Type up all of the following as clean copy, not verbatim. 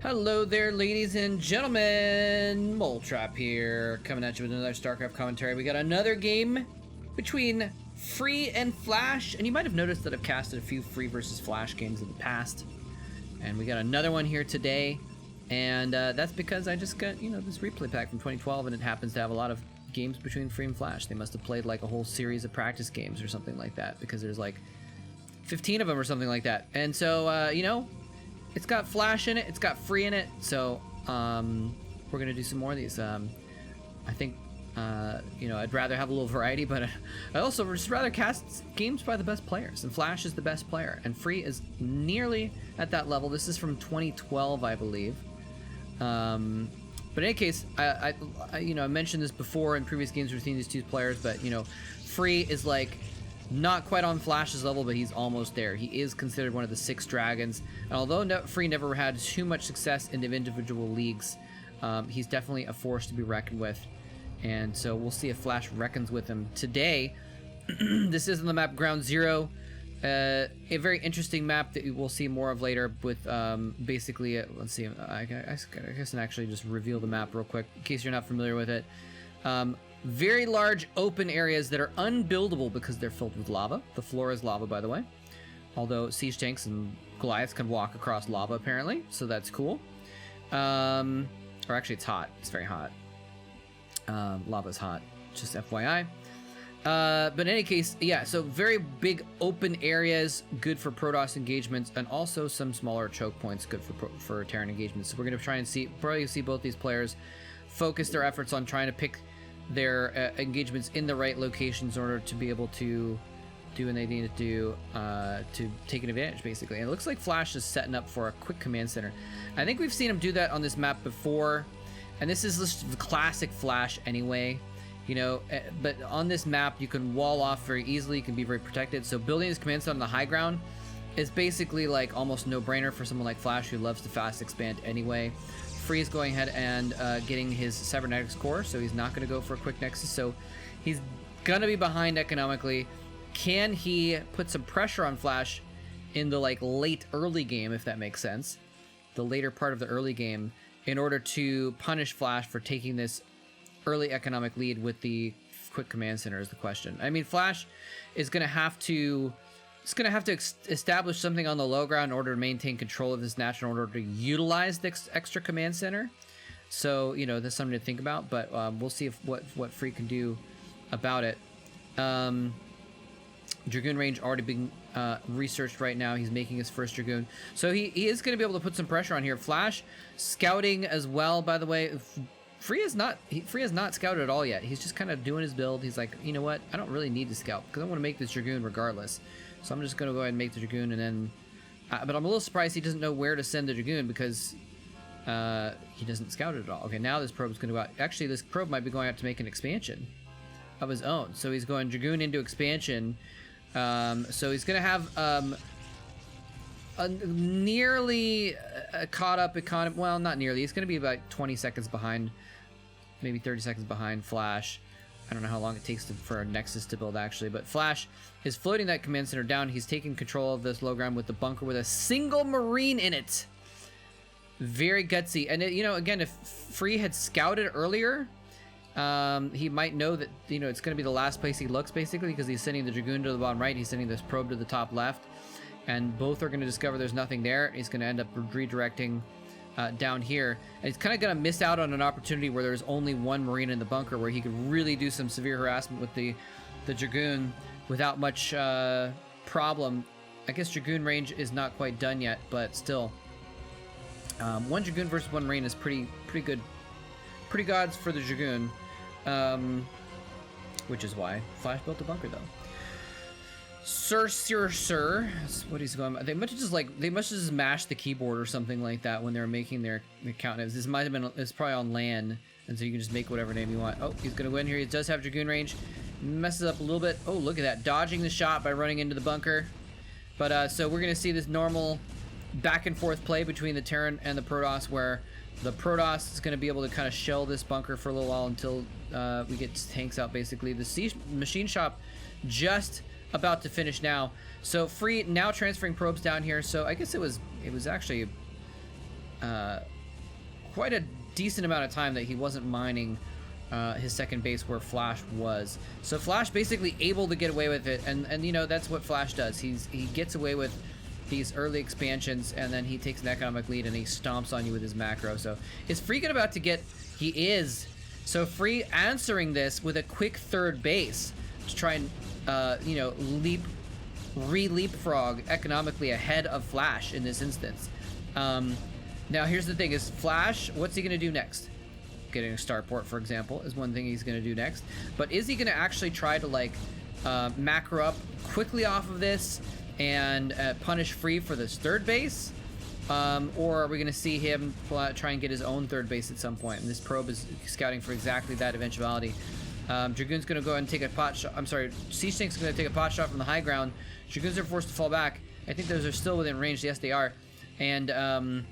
Hello there, ladies and gentlemen. Mole Trap here, coming at you with another Starcraft commentary. We got another game between Free and Flash, and you might have noticed that I've casted a few Free versus Flash games in the past, and we got another one here today, and that's because I just got, this replay pack from 2012, and it happens to have a lot of games between Free and Flash. They must have played like a whole series of practice games or something like that, because there's like 15 of them or something like that. And so, it's got Flash in it, it's got Free in it, so we're gonna do some more of these. I think, I'd rather have a little variety, but I also just rather cast games by the best players, and Flash is the best player, and Free is nearly at that level. This is from 2012, I believe. But in any case, I mentioned this before in previous games between these two players, but Free is like not quite on Flash's level, but he's almost there. He is considered one of the 6 dragons, and although Free never had too much success in the individual leagues, he's definitely a force to be reckoned with, and so we'll see if Flash reckons with him today. This is on the map Ground Zero, a very interesting map that we'll see more of later with basically, let's see, I guess I can actually just reveal the map real quick in case you're not familiar with it. Very large open areas that are unbuildable because they're filled with lava. The floor is lava, by the way. Although siege tanks and Goliaths can walk across lava, apparently. So that's cool. Or actually, it's hot. It's very hot. Lava's hot. Just FYI. But in any case, yeah, so very big open areas, good for Protoss engagements, and also some smaller choke points, good for Terran engagements. So we're going to try and probably see both these players focus their efforts on trying to pick their engagements in the right locations in order to be able to do what they need to do to take an advantage, basically. And it looks like Flash is setting up for a quick command center. I think we've seen him do that on this map before, and this is just the classic Flash anyway, but on this map you can wall off very easily, you can be very protected, so building his command center on the high ground is basically like almost no-brainer for someone like Flash who loves to fast expand anyway. Free is going ahead and getting his cybernetics core, so he's not going to go for a quick nexus, so he's going to be behind economically. Can he put some pressure on Flash in the late early game, if that makes sense, the later part of the early game, in order to punish Flash for taking this early economic lead with the quick command center is the question. I mean, Flash is going to have to establish something on the low ground in order to maintain control of this national, in order to utilize this extra command center. So, that's something to think about, but we'll see what Free can do about it. Dragoon range already being researched right now. He's making his first Dragoon. So he is going to be able to put some pressure on here. Flash scouting as well, by the way. Free has not scouted at all yet. He's just kind of doing his build. He's like, you know what? I don't really need to scout because I want to make this Dragoon regardless. So I'm just going to go ahead and make the Dragoon, and then... but I'm a little surprised he doesn't know where to send the Dragoon because he doesn't scout it at all. Okay, now this probe's going to go out. Actually, this probe might be going out to make an expansion of his own. So he's going Dragoon into expansion. So he's going to have a nearly caught up economy. Well, not nearly. He's going to be about 20 seconds behind, maybe 30 seconds behind Flash. I don't know how long it takes for a Nexus to build, actually, but Flash is floating that command center down. He's taking control of this low ground with the bunker with a single Marine in it. Very gutsy. And, again, if Free had scouted earlier, he might know that, it's going to be the last place he looks, basically, because he's sending the Dragoon to the bottom right. He's sending this probe to the top left, and both are going to discover there's nothing there. He's going to end up redirecting down here, and he's kind of going to miss out on an opportunity where there's only one Marine in the bunker where he could really do some severe harassment with the Dragoon without much problem. I guess Dragoon range is not quite done yet, but still, one Dragoon versus one Marine is pretty good, pretty gods for the Dragoon, which is why Flash built a bunker though. Sir. That's what he's going. They must have just mashed the keyboard or something like that when they were making their account names. This might have been. It's probably on LAN, and so you can just make whatever name you want. Oh, he's gonna go in here. He does have Dragoon range. Messes up a little bit. Oh, look at that, dodging the shot by running into the bunker. But so we're gonna see this normal back and forth play between the Terran and the Protoss, where the Protoss is gonna be able to kind of shell this bunker for a little while until we get tanks out. Basically, the siege machine shop just about to finish now. So Free now transferring probes down here. So I guess it was actually quite a decent amount of time that he wasn't mining his second base where Flash was. So Flash basically able to get away with it, and you know, that's what Flash does. He gets away with these early expansions, and then he takes an economic lead and he stomps on you with his macro. So is Freakin about to get... He is. So Free answering this with a quick third base to try and, you know, leapfrog economically ahead of Flash in this instance. Now here's the thing, is Flash, what's he gonna do next? Getting a starport, for example, is one thing he's gonna do next. But is he gonna actually try to, like, macro up quickly off of this and punish Free for this third base? Or are we going to see him try and get his own third base at some point? And this probe is scouting for exactly that eventuality. Dragoon's going to go ahead and take a pot shot. I'm sorry, Siege Tank's going to take a pot shot from the high ground. Dragoons are forced to fall back. I think those are still within range. Yes, they are. And a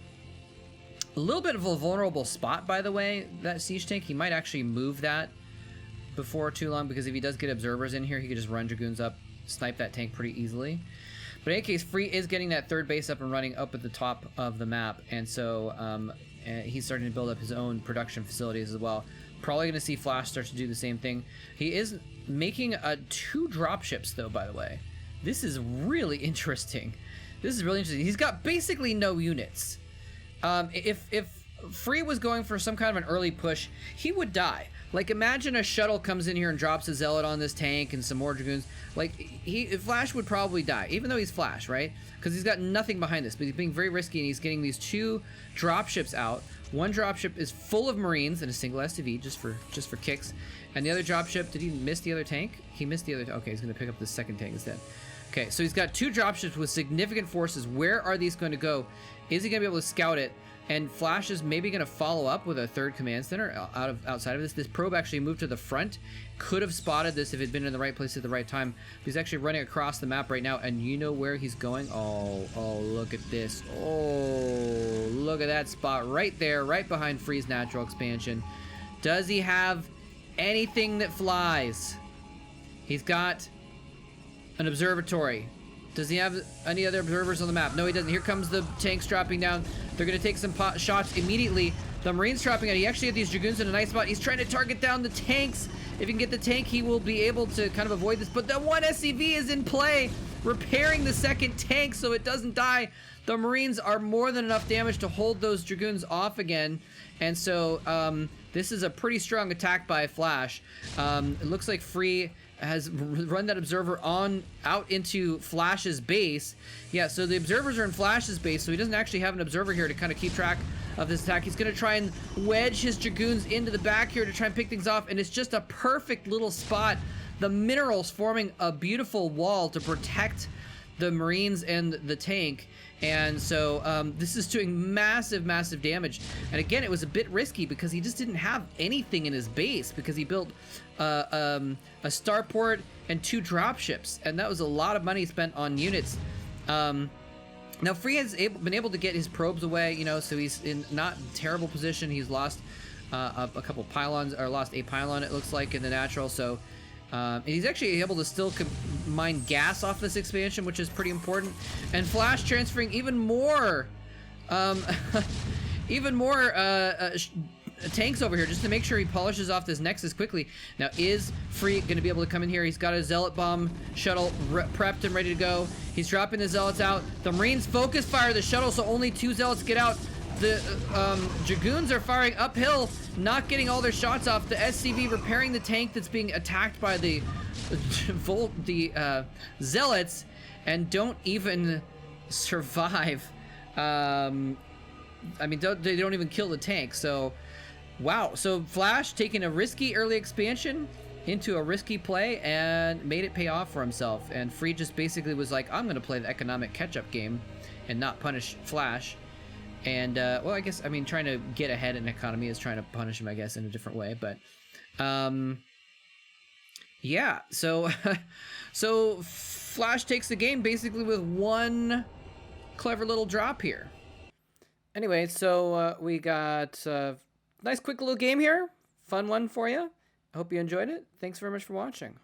little bit of a vulnerable spot, by the way, that Siege Tank. He might actually move that before too long, because if he does get observers in here, he could just run Dragoons up, snipe that tank pretty easily. But in any case, Free is getting that third base up and running up at the top of the map, and so he's starting to build up his own production facilities as well. Probably going to see Flash start to do the same thing. He is making 2 dropships, though, by the way. This is really interesting. This is really interesting. He's got basically no units. If Free was going for some kind of an early push, he would die. Like, imagine a shuttle comes in here and drops a Zealot on this tank and some more Dragoons. Like, Flash would probably die, even though he's Flash, right? Because he's got nothing behind this, but he's being very risky, and he's getting these 2 dropships out. One dropship is full of Marines and a single STV, just for kicks. And the other dropship, did he miss the other tank? He missed the other. Okay, he's going to pick up the second tank instead. Okay, so he's got 2 dropships with significant forces. Where are these going to go? Is he going to be able to scout it? And Flash is maybe going to follow up with a third command center outside of this. This probe actually moved to the front. Could have spotted this if it had been in the right place at the right time. He's actually running across the map right now, and you know where he's going? Oh, look at this. Oh, look at that spot right there, right behind Free's natural expansion. Does he have anything that flies? He's got an observatory. Does he have any other observers on the map? No, he doesn't. Here comes the tanks dropping down. They're going to take some shots immediately. The Marines dropping out. He actually had these Dragoons in a nice spot. He's trying to target down the tanks. If he can get the tank, he will be able to kind of avoid this. But the one SCV is in play, repairing the second tank so it doesn't die. The Marines are more than enough damage to hold those Dragoons off again. And so this is a pretty strong attack by Flash. It looks like Free has run that observer out into Flash's base. Yeah, so the observers are in Flash's base, so he doesn't actually have an observer here to kind of keep track of this attack. He's going to try and wedge his Dragoons into the back here to try and pick things off, and it's just a perfect little spot. The minerals forming a beautiful wall to protect the Marines and the tank. And so this is doing massive damage. And again, it was a bit risky because he just didn't have anything in his base, because he built a starport and 2 dropships, and that was a lot of money spent on units. Now Free has been able to get his probes away, you know, so he's in not terrible position. He's lost a couple pylons, or lost a pylon, it looks like, in the natural. So he's actually able to still mine gas off this expansion, which is pretty important. And Flash transferring even more tanks over here just to make sure he polishes off this Nexus quickly. Now, is Free going to be able to come in here? He's got a Zealot bomb shuttle prepped and ready to go. He's dropping the Zealots out. The Marines focus fire the shuttle, so only 2 Zealots get out. The Dragoons are firing uphill, not getting all their shots off. The SCV repairing the tank that's being attacked by the Zealots, and don't even survive. I mean, they don't even kill the tank. So, wow. So Flash taking a risky early expansion into a risky play and made it pay off for himself. And Free just basically was like, I'm going to play the economic catch-up game and not punish Flash. And, well, I guess, I mean, trying to get ahead in economy is trying to punish him, I guess, in a different way. But, yeah. So, so Flash takes the game basically with one clever little drop here. Anyway, so we got a nice quick little game here. Fun one for you. I hope you enjoyed it. Thanks very much for watching.